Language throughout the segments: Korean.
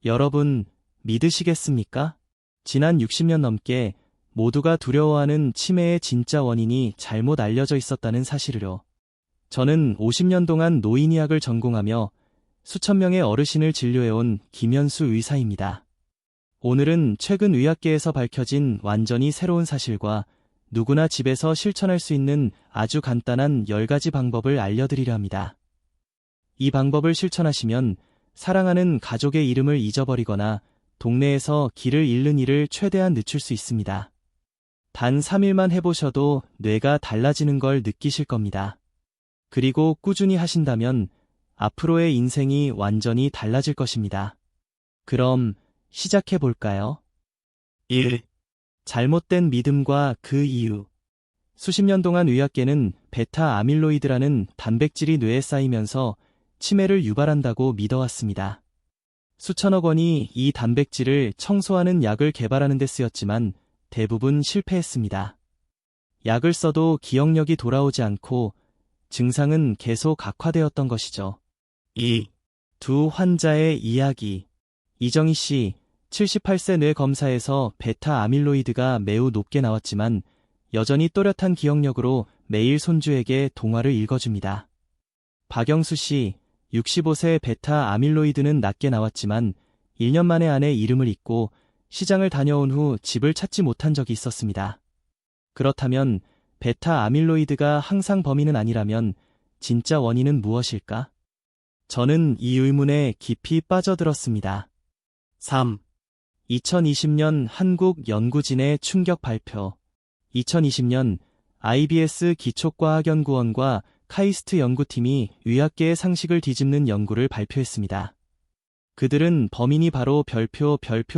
여러분, 믿으시겠습니까? 지난 60년 넘게 모두가 두려워하는 치매의 진짜 원인이 잘못 알려져 있었다는 사실을요. 저는 50년 동안 노인의학을 전공하며 수천 명의 어르신을 진료해온 김현수 의사입니다. 오늘은 최근 의학계에서 밝혀진 완전히 새로운 사실과 누구나 집에서 실천할 수 있는 아주 간단한 10가지 방법을 알려드리려 합니다. 이 방법을 실천하시면 사랑하는 가족의 이름을 잊어버리거나 동네에서 길을 잃는 일을 최대한 늦출 수 있습니다. 단 3일만 해보셔도 뇌가 달라지는 걸 느끼실 겁니다. 그리고 꾸준히 하신다면 앞으로의 인생이 완전히 달라질 것입니다. 그럼 시작해 볼까요? 1. 잘못된 믿음과 그 이유. 수십 년 동안 의학계는 베타 아밀로이드라는 단백질이 뇌에 쌓이면서 치매를 유발한다고 믿어왔습니다. 수천억 원이 이 단백질을 청소하는 약을 개발하는 데 쓰였지만 대부분 실패했습니다. 약을 써도 기억력이 돌아오지 않고 증상은 계속 악화되었던 것이죠. 2. 두 환자의 이야기. 이정희 씨, 78세 뇌 검사에서 베타 아밀로이드가 매우 높게 나왔지만 여전히 또렷한 기억력으로 매일 손주에게 동화를 읽어줍니다. 박영수 씨, 65세 베타 아밀로이드는 낮게 나왔지만 1년 만에 아내 이름을 잊고 시장을 다녀온 후 집을 찾지 못한 적이 있었습니다. 그렇다면 베타 아밀로이드가 항상 범인은 아니라면 진짜 원인은 무엇일까? 저는 이 의문에 깊이 빠져들었습니다. 3. 2020년 한국 연구진의 충격 발표. 2020년 IBS 기초과학연구원과 카이스트 연구팀이 의학계의 상식을 뒤집는 연구를 발표했습니다. 그들은 범인이 바로 별표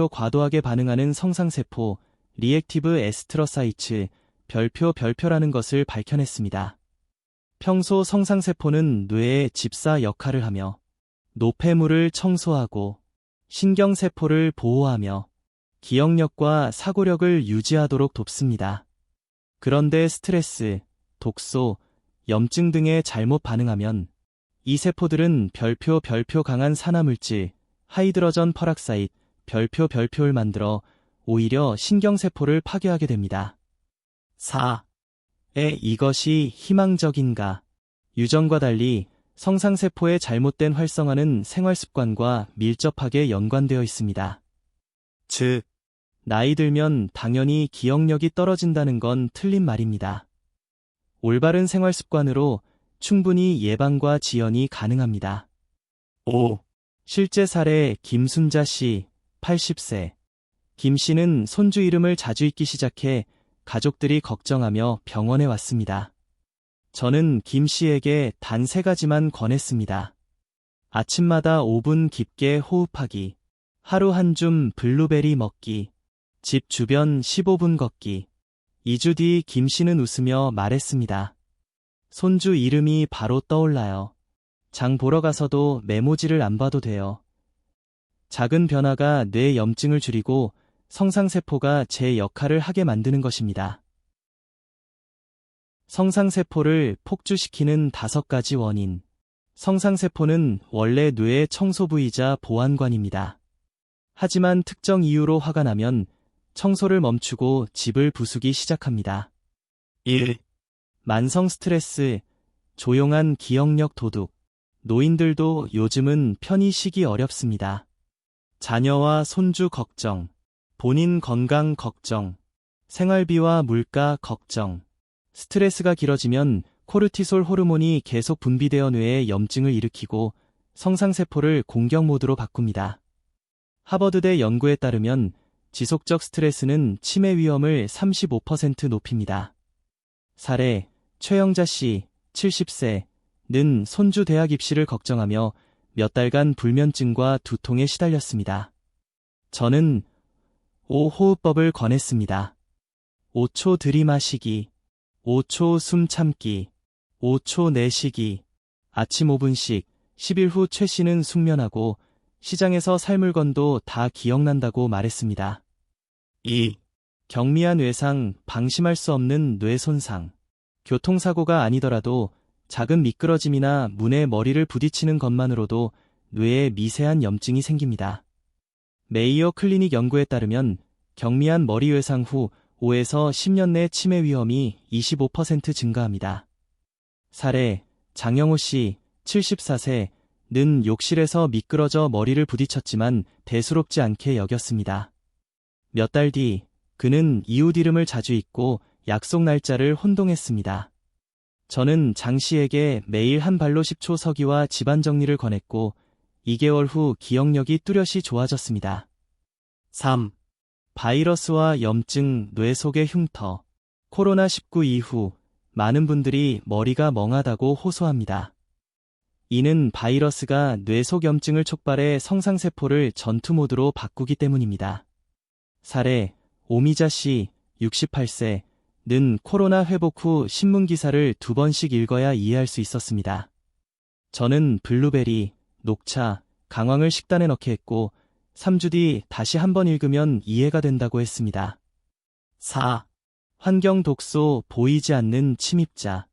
과도하게 반응하는 성상세포, 리액티브 에스트러사이츠, 별표라는 것을 밝혀냈습니다. 평소 성상세포는 뇌의 집사 역할을 하며 노폐물을 청소하고 신경세포를 보호하며 기억력과 사고력을 유지하도록 돕습니다. 그런데 스트레스, 독소, 염증 등에 잘못 반응하면 이 세포들은 별표 강한 산화물질, 하이드로전 퍼락사이드, 별표를 만들어 오히려 신경세포를 파괴하게 됩니다. 4. 이것이 희망적인가? 유전과 달리 성상세포의 잘못된 활성화는 생활습관과 밀접하게 연관되어 있습니다. 즉, 나이 들면 당연히 기억력이 떨어진다는 건 틀린 말입니다. 올바른 생활습관으로 충분히 예방과 지연이 가능합니다. 5. 실제 사례 김순자 씨, 80세. 김 씨는 손주 이름을 자주 잊기 시작해 가족들이 걱정하며 병원에 왔습니다. 저는 김 씨에게 단 3가지만 권했습니다. 아침마다 5분 깊게 호흡하기, 하루 한 줌 블루베리 먹기, 집 주변 15분 걷기. 2주 뒤 김 씨는 웃으며 말했습니다. 손주 이름이 바로 떠올라요. 장 보러 가서도 메모지를 안 봐도 돼요. 작은 변화가 뇌 염증을 줄이고 성상세포가 제 역할을 하게 만드는 것입니다. 성상세포를 폭주시키는 5가지 원인. 성상세포는 원래 뇌의 청소부이자 보안관입니다. 하지만 특정 이유로 화가 나면 청소를 멈추고 집을 부수기 시작합니다. 1. 만성 스트레스, 조용한 기억력 도둑. 노인들도 요즘은 편히 쉬기 어렵습니다. 자녀와 손주 걱정, 본인 건강 걱정, 생활비와 물가 걱정. 스트레스가 길어지면 코르티솔 호르몬이 계속 분비되어 뇌에 염증을 일으키고 성상세포를 공격 모드로 바꿉니다. 하버드대 연구에 따르면 지속적 스트레스는 치매 위험을 35% 높입니다. 사례, 최영자 씨, 70세는 손주 대학 입시를 걱정하며 몇 달간 불면증과 두통에 시달렸습니다. 저는 5호흡법을 권했습니다. 5초 들이마시기, 5초 숨 참기, 5초 내쉬기, 아침 5분씩, 10일 후 최 씨는 숙면하고 시장에서 살 물건도 다 기억난다고 말했습니다. 2. 경미한 외상, 방심할 수 없는 뇌 손상. 교통사고가 아니더라도 작은 미끄러짐이나 문에 머리를 부딪히는 것만으로도 뇌에 미세한 염증이 생깁니다. 메이어 클리닉 연구에 따르면 경미한 머리 외상 후 5에서 10년 내 치매 위험이 25% 증가합니다. 사례, 장영호 씨, 74세는 욕실에서 미끄러져 머리를 부딪혔지만 대수롭지 않게 여겼습니다. 몇 달 뒤, 그는 이웃 이름을 자주 잊고 약속 날짜를 혼동했습니다. 저는 장 씨에게 매일 한 발로 10초 서기와 집안 정리를 권했고 2개월 후 기억력이 뚜렷이 좋아졌습니다. 3. 바이러스와 염증, 뇌 속의 흉터. 코로나19 이후 많은 분들이 머리가 멍하다고 호소합니다. 이는 바이러스가 뇌 속 염증을 촉발해 성상세포를 전투 모드로 바꾸기 때문입니다. 사례, 오미자 씨, 68세는 코로나 회복 후 신문 기사를 2번씩 읽어야 이해할 수 있었습니다. 저는 블루베리, 녹차, 강황을 식단에 넣게 했고 3주 뒤 다시 한번 읽으면 이해가 된다고 했습니다. 4. 환경 독소, 보이지 않는 침입자.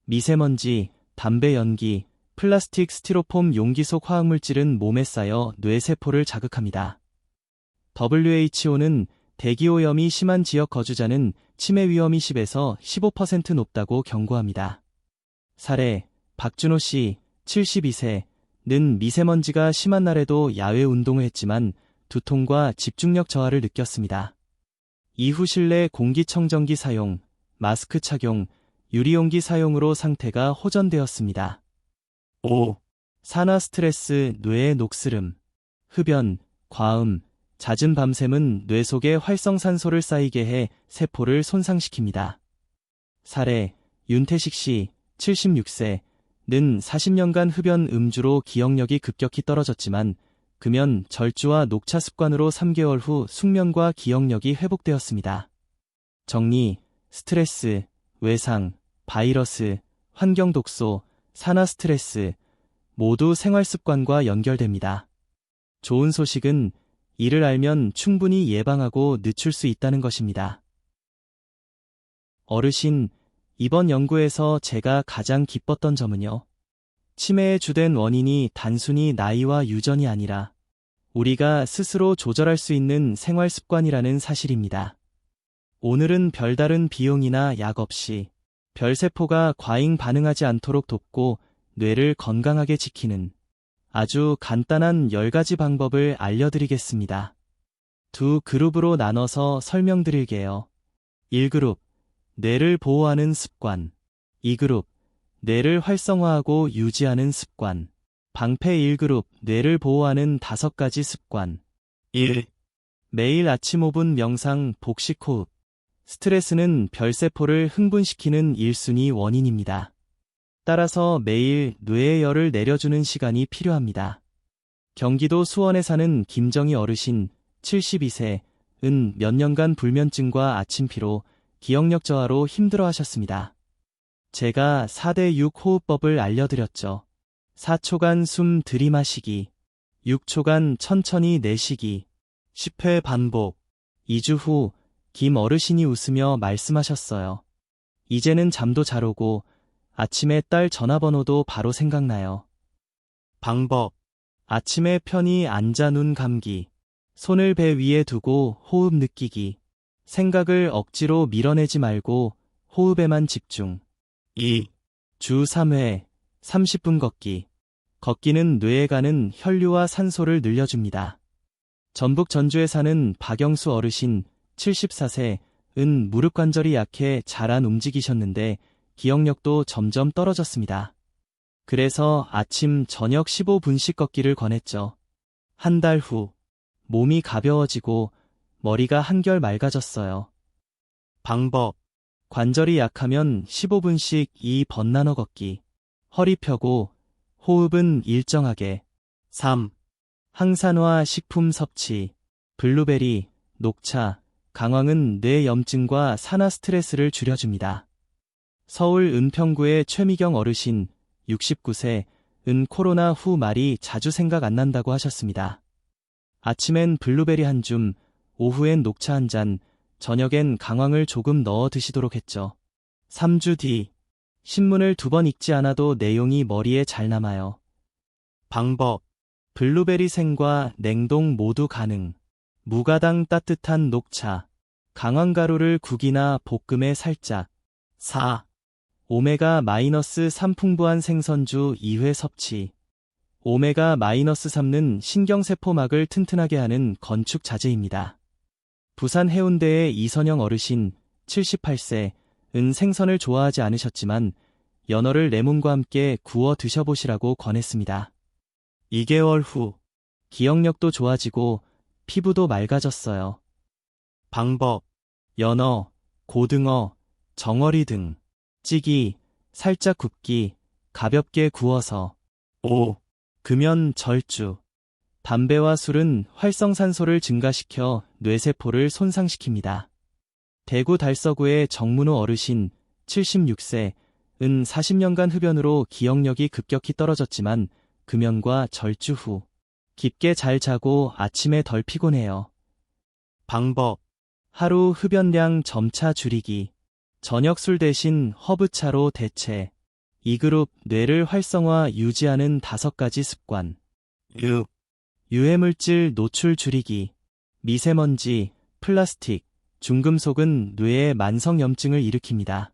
미세먼지, 담배 연기, 플라스틱 스티로폼 용기 속 화학물질은 몸에 쌓여 뇌세포를 자극합니다. WHO는 대기오염이 심한 지역 거주자는 치매 위험이 10에서 15% 높다고 경고합니다. 사례, 박준호 씨, 72세는 미세먼지가 심한 날에도 야외 운동을 했지만 두통과 집중력 저하를 느꼈습니다. 이후 실내 공기청정기 사용, 마스크 착용, 유리용기 사용으로 상태가 호전되었습니다. 5. 산화 스트레스, 뇌의 녹스름. 흡연, 과음, 잦은 밤샘은 뇌 속에 활성산소를 쌓이게 해 세포를 손상시킵니다. 사례, 윤태식 씨, 76세는 40년간 흡연 음주로 기억력이 급격히 떨어졌지만 금연, 절주와 녹차 습관으로 3개월 후 숙면과 기억력이 회복되었습니다. 정리, 스트레스, 외상, 바이러스, 환경 독소, 산화 스트레스 모두 생활습관과 연결됩니다. 좋은 소식은 이를 알면 충분히 예방하고 늦출 수 있다는 것입니다. 어르신, 이번 연구에서 제가 가장 기뻤던 점은요. 치매의 주된 원인이 단순히 나이와 유전이 아니라 우리가 스스로 조절할 수 있는 생활 습관이라는 사실입니다. 오늘은 별다른 비용이나 약 없이 별세포가 과잉 반응하지 않도록 돕고 뇌를 건강하게 지키는 아주 간단한 10가지 방법을 알려드리겠습니다. 두 그룹으로 나눠서 설명드릴게요. 1그룹, 뇌를 보호하는 습관. 2그룹, 뇌를 활성화하고 유지하는 습관. 방패 1그룹, 뇌를 보호하는 5가지 습관. 1. 매일 아침 5분 명상, 복식 호흡. 스트레스는 별세포를 흥분시키는 1순위 원인입니다. 따라서 매일 뇌의 열을 내려주는 시간이 필요합니다. 경기도 수원에 사는 김정희 어르신 72세은 몇 년간 불면증과 아침 피로, 기억력 저하로 힘들어하셨습니다. 제가 4대6 호흡법을 알려드렸죠. 4초간 숨 들이마시기, 6초간 천천히 내쉬기, 10회 반복. 2주 후 김 어르신이 웃으며 말씀하셨어요. 이제는 잠도 잘 오고 아침에 딸 전화번호도 바로 생각나요. 방법. 아침에 편히 앉아 눈 감기. 손을 배 위에 두고 호흡 느끼기. 생각을 억지로 밀어내지 말고 호흡에만 집중. 2. 주 3회 30분 걷기. 걷기는 뇌에 가는 혈류와 산소를 늘려줍니다. 전북 전주에 사는 박영수 어르신 74세은 무릎 관절이 약해 잘 안 움직이셨는데 기억력도 점점 떨어졌습니다. 그래서 아침 저녁 15분씩 걷기를 권했죠. 한 달 후 몸이 가벼워지고 머리가 한결 맑아졌어요. 방법. 관절이 약하면 15분씩 2번 나눠 걷기. 허리 펴고 호흡은 일정하게. 3. 항산화 식품 섭취. 블루베리, 녹차, 강황은 뇌 염증과 산화 스트레스를 줄여줍니다. 서울 은평구의 최미경 어르신 69세은 코로나 후 말이 자주 생각 안 난다고 하셨습니다. 아침엔 블루베리 한 줌, 오후엔 녹차 한 잔, 저녁엔 강황을 조금 넣어 드시도록 했죠. 3주 뒤, 신문을 2번 읽지 않아도 내용이 머리에 잘 남아요. 방법. 블루베리 생과 냉동 모두 가능. 무가당 따뜻한 녹차, 강황가루를 국이나 볶음에 살짝. 4. 오메가-3 풍부한 생선주 2회 섭취. 오메가-3는 신경세포막을 튼튼하게 하는 건축 자재입니다. 부산 해운대의 이선영 어르신 78세은 생선을 좋아하지 않으셨지만 연어를 레몬과 함께 구워 드셔보시라고 권했습니다. 2개월 후 기억력도 좋아지고 피부도 맑아졌어요. 방법: 연어, 고등어, 정어리 등 찌기, 살짝 굽기, 가볍게 구워서. 5. 금연 절주. 담배와 술은 활성산소를 증가시켜 뇌세포를 손상시킵니다. 대구 달서구의 정문호 어르신 76세은 40년간 흡연으로 기억력이 급격히 떨어졌지만 금연과 절주 후 깊게 잘 자고 아침에 덜 피곤해요. 방법: 하루 흡연량 점차 줄이기. 저녁 술 대신 허브차로 대체. 2그룹 뇌를 활성화 유지하는 5가지 습관. 6. 유해물질 노출 줄이기. 미세먼지, 플라스틱, 중금속은 뇌의 만성염증을 일으킵니다.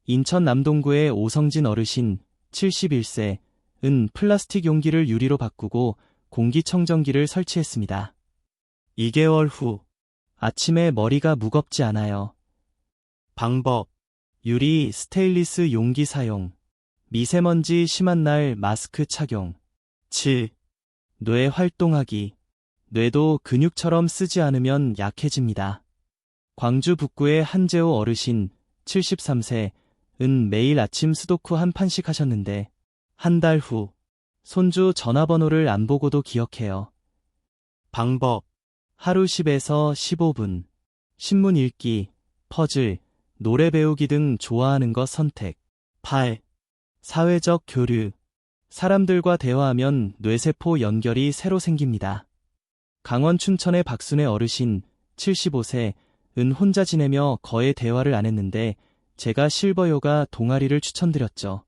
인천 남동구의 오성진 어르신 71세은 플라스틱 용기를 유리로 바꾸고 공기청정기를 설치했습니다. 2개월 후 아침에 머리가 무겁지 않아요. 방법: 유리, 스테인리스 용기 사용. 미세먼지 심한 날 마스크 착용. 7. 뇌 활동하기. 뇌도 근육처럼 쓰지 않으면 약해집니다. 광주 북구의 한재호 어르신 73세은 매일 아침 수도쿠 한 판씩 하셨는데 한 달 후 손주 전화번호를 안 보고도 기억해요. 방법: 하루 10에서 15분. 신문 읽기, 퍼즐, 노래 배우기 등 좋아하는 것 선택. 8. 사회적 교류. 사람들과 대화하면 뇌세포 연결이 새로 생깁니다. 강원 춘천의 박순애 어르신 75세은 혼자 지내며 거의 대화를 안 했는데 제가 실버요가 동아리를 추천드렸죠.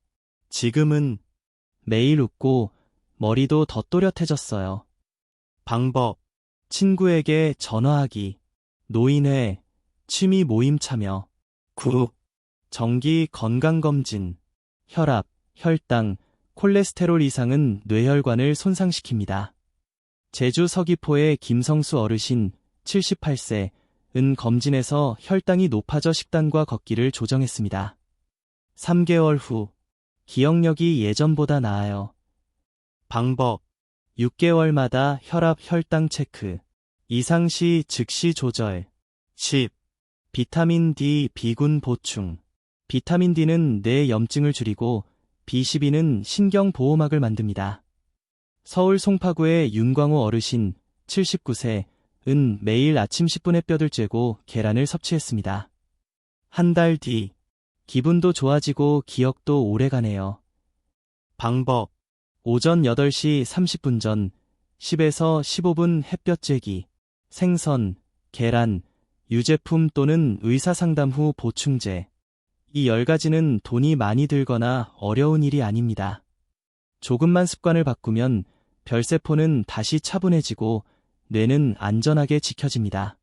지금은 매일 웃고 머리도 더 또렷해졌어요. 방법: 친구에게 전화하기. 노인회, 취미 모임 참여. 9. 정기 건강검진. 혈압, 혈당, 콜레스테롤 이상은 뇌혈관을 손상시킵니다. 제주 서귀포의 김성수 어르신 78세은 검진에서 혈당이 높아져 식단과 걷기를 조정했습니다. 3개월 후 기억력이 예전보다 나아요. 방법: 6개월마다 혈압, 혈당 체크. 이상시 즉시 조절. 10. 비타민 D, B군 보충. 비타민 D는 뇌 염증을 줄이고 B12는 신경보호막을 만듭니다. 서울 송파구의 윤광호 어르신 79세은 매일 아침 10분에 뼈를 쬐고 계란을 섭취했습니다. 한 달 뒤 기분도 좋아지고 기억도 오래가네요. 방법: 오전 8시 30분 전 10에서 15분 햇볕 쬐기. 생선, 계란, 유제품 또는 의사상담 후 보충제. 이 10가지는 돈이 많이 들거나 어려운 일이 아닙니다. 조금만 습관을 바꾸면 별세포는 다시 차분해지고 뇌는 안전하게 지켜집니다.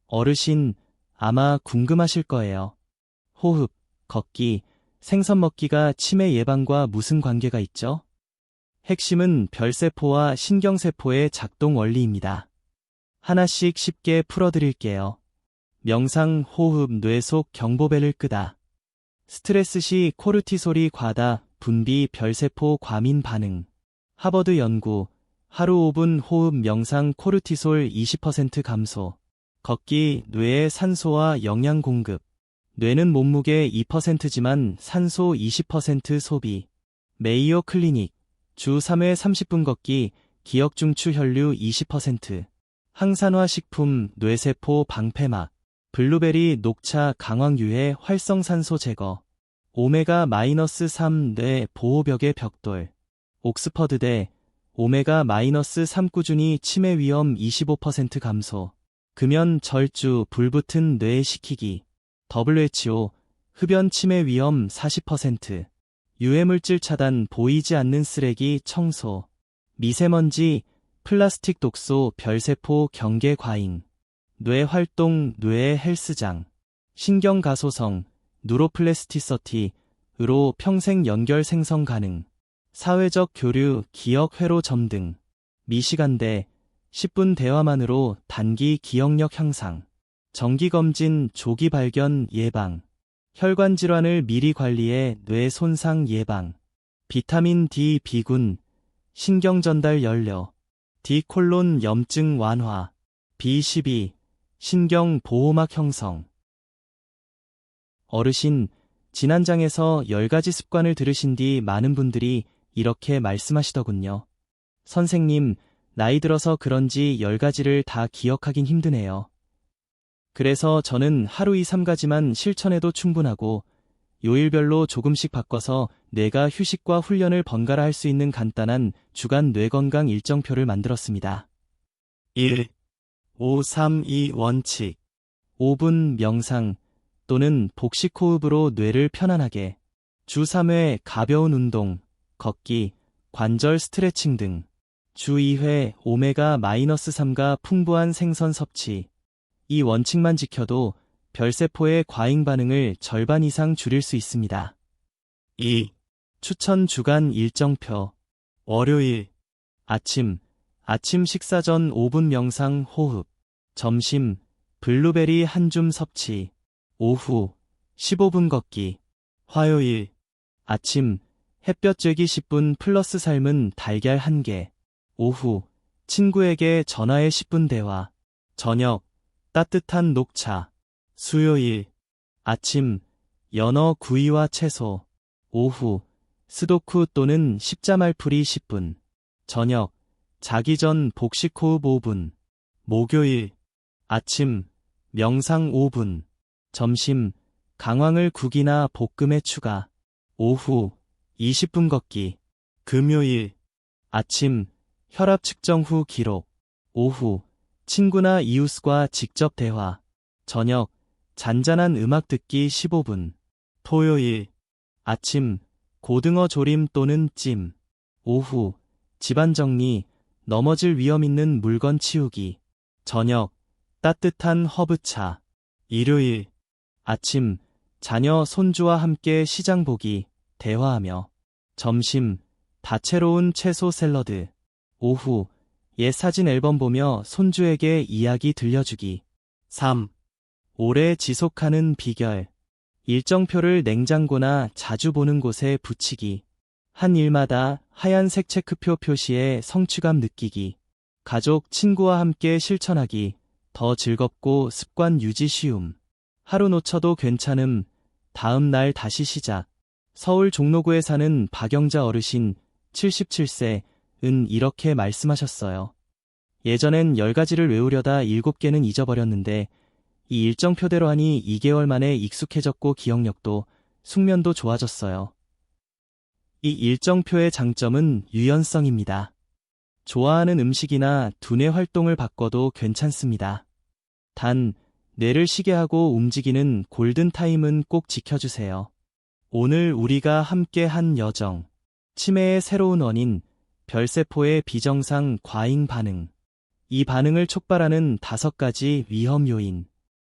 어르신, 아마 궁금하실 거예요. 호흡, 걷기, 생선 먹기가 치매 예방과 무슨 관계가 있죠? 핵심은 별세포와 신경세포의 작동 원리입니다. 하나씩 쉽게 풀어드릴게요. 명상, 호흡, 뇌 속 경보벨을 끄다. 스트레스 시 코르티솔이 과다, 분비, 별세포 과민 반응. 하버드 연구, 하루 5분 호흡 명상 코르티솔 20% 감소. 걷기, 뇌에 산소와 영양 공급. 뇌는 몸무게 2%지만 산소 20% 소비. 메이오 클리닉, 주 3회 30분 걷기, 기억 중추 혈류 20%. 항산화 식품, 뇌세포 방패막. 블루베리, 녹차, 강황유해, 활성산소 제거. 오메가-3 뇌 보호벽의 벽돌. 옥스퍼드대, 오메가-3 꾸준히 치매 위험 25% 감소. 금연, 절주, 불붙은 뇌 식히기. WHO, 흡연 치매 위험 40%. 유해물질 차단, 보이지 않는 쓰레기 청소. 미세먼지, 플라스틱 독소, 별세포, 경계 과잉, 뇌 활동, 뇌의 헬스장, 신경가소성, 누로플래스티서티으로 평생 연결 생성 가능, 사회적 교류, 기억 회로 점 등, 미시간대, 10분 대화만으로 단기 기억력 향상, 정기검진, 조기 발견, 예방, 혈관 질환을 미리 관리해 뇌 손상 예방, 비타민 D, B군, 신경전달 연료, D콜론 염증 완화, B12, 신경 보호막 형성. 어르신, 지난 장에서 10가지 습관을 들으신 뒤 많은 분들이 이렇게 말씀하시더군요. 선생님, 나이 들어서 그런지 10가지를 다 기억하긴 힘드네요. 그래서 저는 하루 2, 3가지만 실천해도 충분하고 요일별로 조금씩 바꿔서 뇌가 휴식과 훈련을 번갈아 할 수 있는 간단한 주간 뇌건강 일정표를 만들었습니다. 1. 5-3-2 원칙. 5분 명상 또는 복식 호흡으로 뇌를 편안하게. 주 3회 가벼운 운동, 걷기, 관절 스트레칭 등. 주 2회 오메가-3가 풍부한 생선 섭취. 이 원칙만 지켜도 별세포의 과잉 반응을 절반 이상 줄일 수 있습니다. 2. 추천 주간 일정표. 월요일. 아침 식사 전 5분 명상 호흡. 점심, 블루베리 한 줌 섭취. 오후, 15분 걷기. 화요일. 아침, 햇볕 쬐기 10분 플러스 삶은 달걀 1개. 오후, 친구에게 전화해 10분 대화. 저녁, 따뜻한 녹차. 수요일. 아침, 연어 구이와 채소. 오후, 스도쿠 또는 십자말풀이 10분. 저녁, 자기 전 복식 호흡 5분. 목요일. 아침, 명상 5분. 점심, 강황을 국이나 볶음에 추가. 오후, 20분 걷기. 금요일. 아침, 혈압 측정 후 기록. 오후, 친구나 이웃과 직접 대화. 저녁, 잔잔한 음악 듣기 15분. 토요일. 아침, 고등어 조림 또는 찜. 오후, 집안 정리, 넘어질 위험 있는 물건 치우기. 저녁, 따뜻한 허브차. 일요일. 아침, 자녀 손주와 함께 시장 보기, 대화하며. 점심, 다채로운 채소 샐러드. 오후, 옛 사진 앨범 보며 손주에게 이야기 들려주기. 3. 오래 지속하는 비결. 일정표를 냉장고나 자주 보는 곳에 붙이기. 한 일마다 하얀색 체크표 표시에 성취감 느끼기. 가족, 친구와 함께 실천하기. 더 즐겁고 습관 유지 쉬움. 하루 놓쳐도 괜찮음. 다음 날 다시 시작. 서울 종로구에 사는 박영자 어르신 77세은 이렇게 말씀하셨어요. 예전엔 10가지를 외우려다 7개는 잊어버렸는데 이 일정표대로 하니 2개월 만에 익숙해졌고 기억력도, 숙면도 좋아졌어요. 이 일정표의 장점은 유연성입니다. 좋아하는 음식이나 두뇌 활동을 바꿔도 괜찮습니다. 단, 뇌를 쉬게 하고 움직이는 골든타임은 꼭 지켜주세요. 오늘 우리가 함께 한 여정. 치매의 새로운 원인, 별세포의 비정상 과잉 반응. 이 반응을 촉발하는 5가지 위험 요인.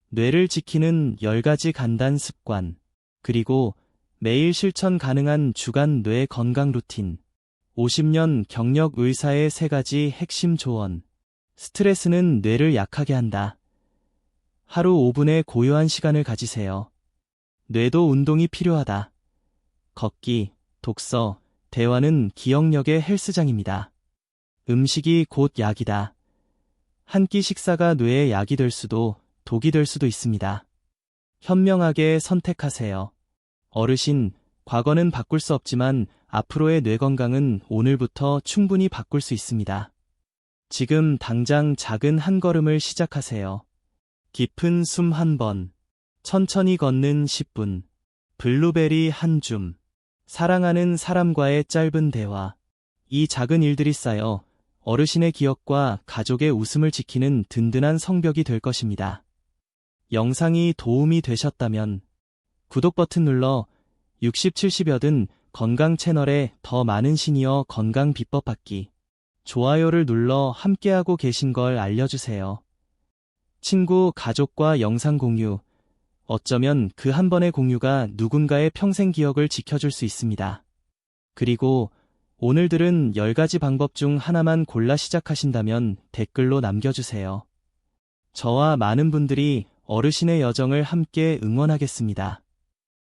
뇌를 지키는 10가지 간단 습관. 그리고 매일 실천 가능한 주간 뇌 건강 루틴. 50년 경력 의사의 3가지 핵심 조언. 스트레스는 뇌를 약하게 한다. 하루 5분의 고요한 시간을 가지세요. 뇌도 운동이 필요하다. 걷기, 독서, 대화는 기억력의 헬스장입니다. 음식이 곧 약이다. 한 끼 식사가 뇌의 약이 될 수도 독이 될 수도 있습니다. 현명하게 선택하세요. 어르신, 과거는 바꿀 수 없지만 앞으로의 뇌 건강은 오늘부터 충분히 바꿀 수 있습니다. 지금 당장 작은 한 걸음을 시작하세요. 깊은 숨 한 번, 천천히 걷는 10분, 블루베리 한 줌, 사랑하는 사람과의 짧은 대화. 이 작은 일들이 쌓여 어르신의 기억과 가족의 웃음을 지키는 든든한 성벽이 될 것입니다. 영상이 도움이 되셨다면 구독 버튼 눌러 60, 70여든 건강 채널에 더 많은 시니어 건강 비법 받기. 좋아요를 눌러 함께하고 계신 걸 알려주세요. 친구, 가족과 영상 공유. 어쩌면 그 한 번의 공유가 누군가의 평생 기억을 지켜줄 수 있습니다. 그리고 오늘 들은 10가지 방법 중 하나만 골라 시작하신다면 댓글로 남겨주세요. 저와 많은 분들이 어르신의 여정을 함께 응원하겠습니다.